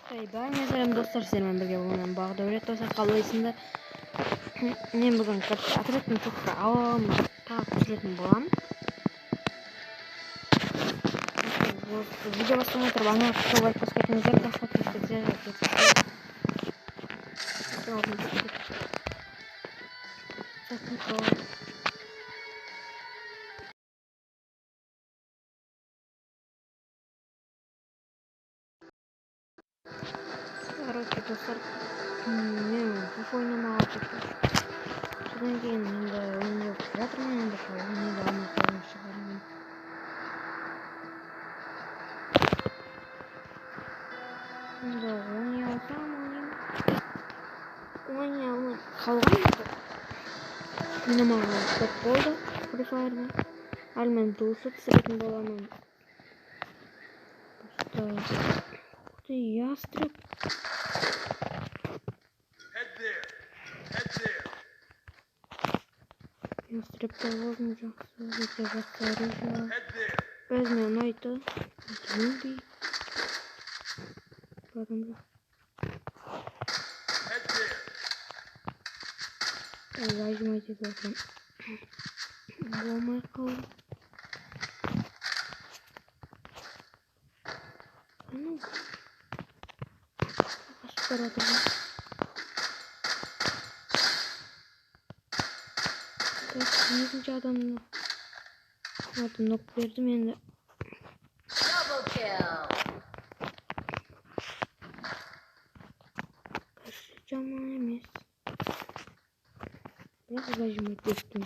Бәріңізге достар, сіздермен бірге болған Бағдәулет болса қалайсыңдар. Мен бүгін отрядтың топқа аламын тағы түсіретін боламын. Видео бастамай тұрып ана қысқа лайк басып кетіңіздер, басқа короче, достар, мен фифа ойнамауға кеттім. Содан кейін енді ойнап жатырмын, енді ойнайды алмай қалған шығармын. Енді ойнай алсам ойнай алмай қалған еді. Ойнамауға көп болды Free Fire'да. Әлі мен туысып түсіретін боламын. Ух ты, ястреб. Ястребті возьму жақсы, өте жақсы оружие. Өзіме ұнайды. Люби. Бадымда. Лажмайды болсам. Болмай қалды. Ну, қашып баратырмын. Екінші адамды нок бердім енді. Қашы жаман емес. Бірақ лажмайды еттім.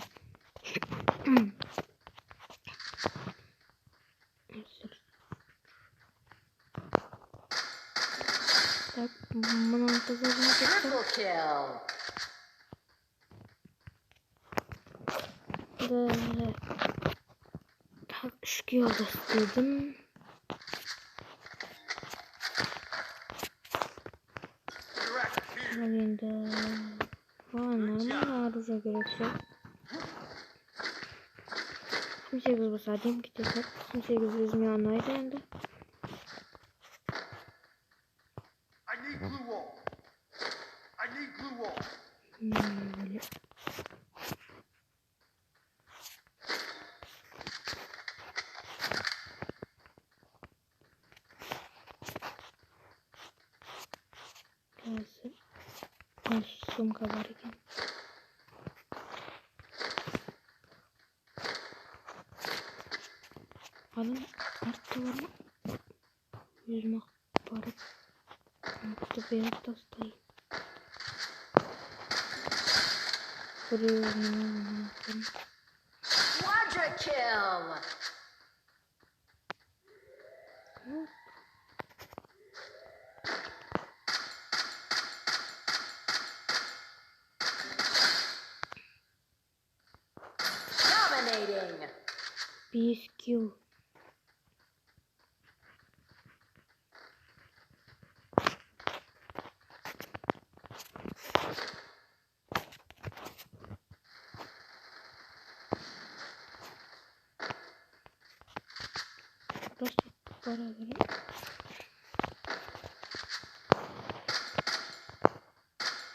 Так, мұнан тазажын кеттім. Так, 3 yolda istedim. Şimdi normal arıza gerekse 28 basayım gidecek. 28 mi anlaydı endi. Sumka var ekan. Alın arttı var mı? Yüzmek barıp arttı beyaz tastayım. Buraya Quadra kill. Dominating. BSQ. Просто пора говорить.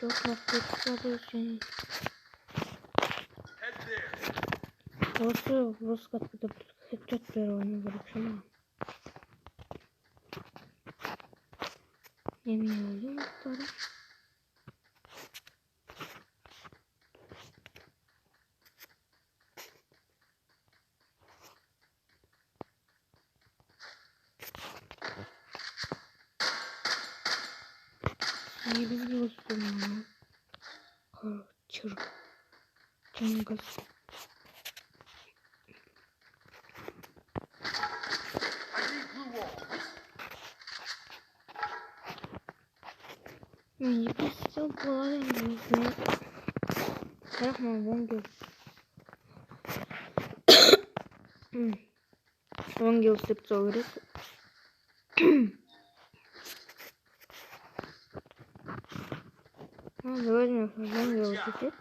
Çok vakit için. Orası Roskat'ta headshot bir oyunu bırakacağım. Yemin ediyorum para. İyi bir dostum ya. Kaçır. Cangaz. Я писал половину. Рахман Вонгел. Вонгел сыпцал рис. Возьмем Вонгел теперь.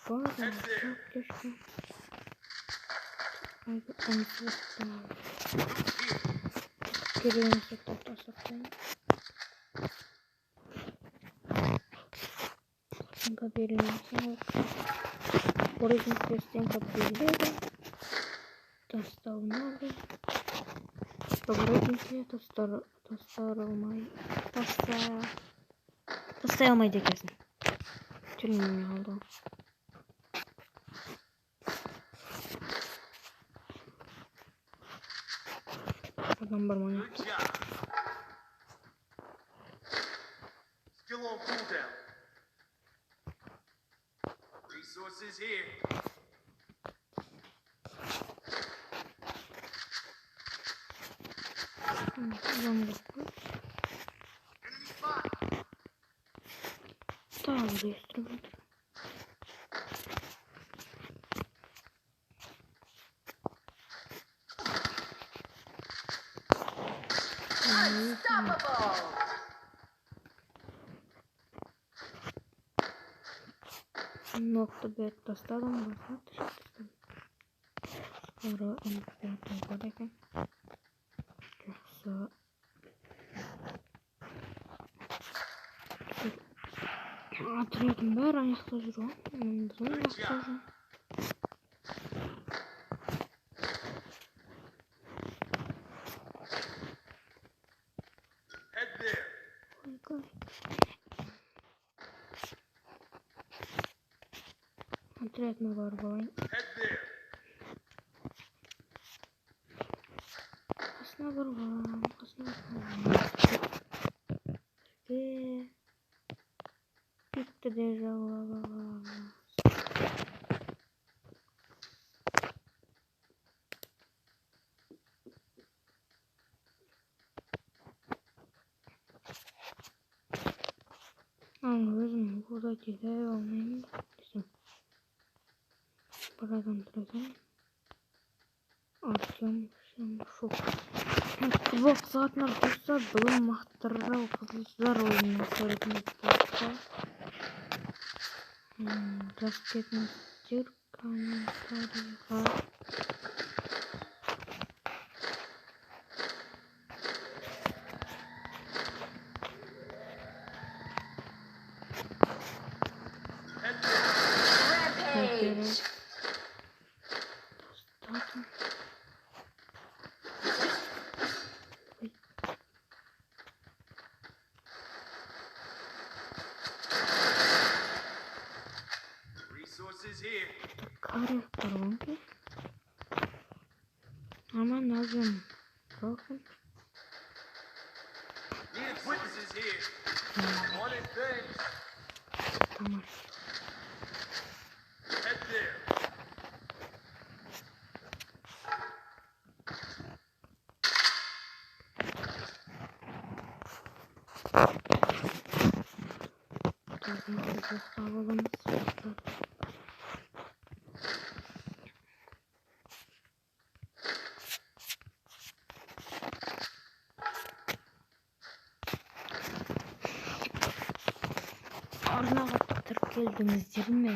Bu arada çok keşke. Geliyorum sektor saklayın. Кабелем Origin Testing кабелем достал новый. Origin Тасталмайды екенсің. Тюрмеме алды. Адам бар ма? Still on cooldown. Resources here. Adam bakıyor. Enemy spot. Tamam, değiştirmedim. Unstoppable. Nokta bet tasarım var. Sonra import yaparken yoksa hatırladım ben ayakta duruyorum. Bizim ayakta duruyorum. Head there. Hatırlatma var balayım. Head there. Aslında var balayım. Ve bitti deja vu. Ama özüm burada gider olmayayım da bizim buradan duracağım. Artyom şu Xbox saatler dursa bilim mahtarra kızlar oyununu söyledim. Раскетмистер комментарийға Rampage. Достатым. Resources here. Кария коронки. Hemen yazıyorum. Bakın. Need witnesses here. On it things. Tamam. Head there. Gözümüzü sağlamamız lazım. Арнаға тартып келдіңіздер ме?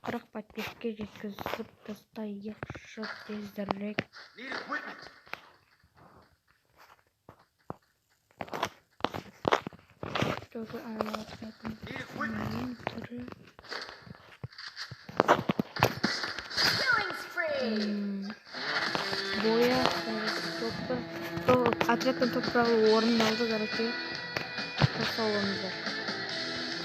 40 подписке жеткізіп тастайықшы тезірек. Need equipment. Тоже айлататын Need equipment. мен түрі. Killing spree. Боя топы. Отрядтың топтағы орын алды, короче. Жасауымыздар.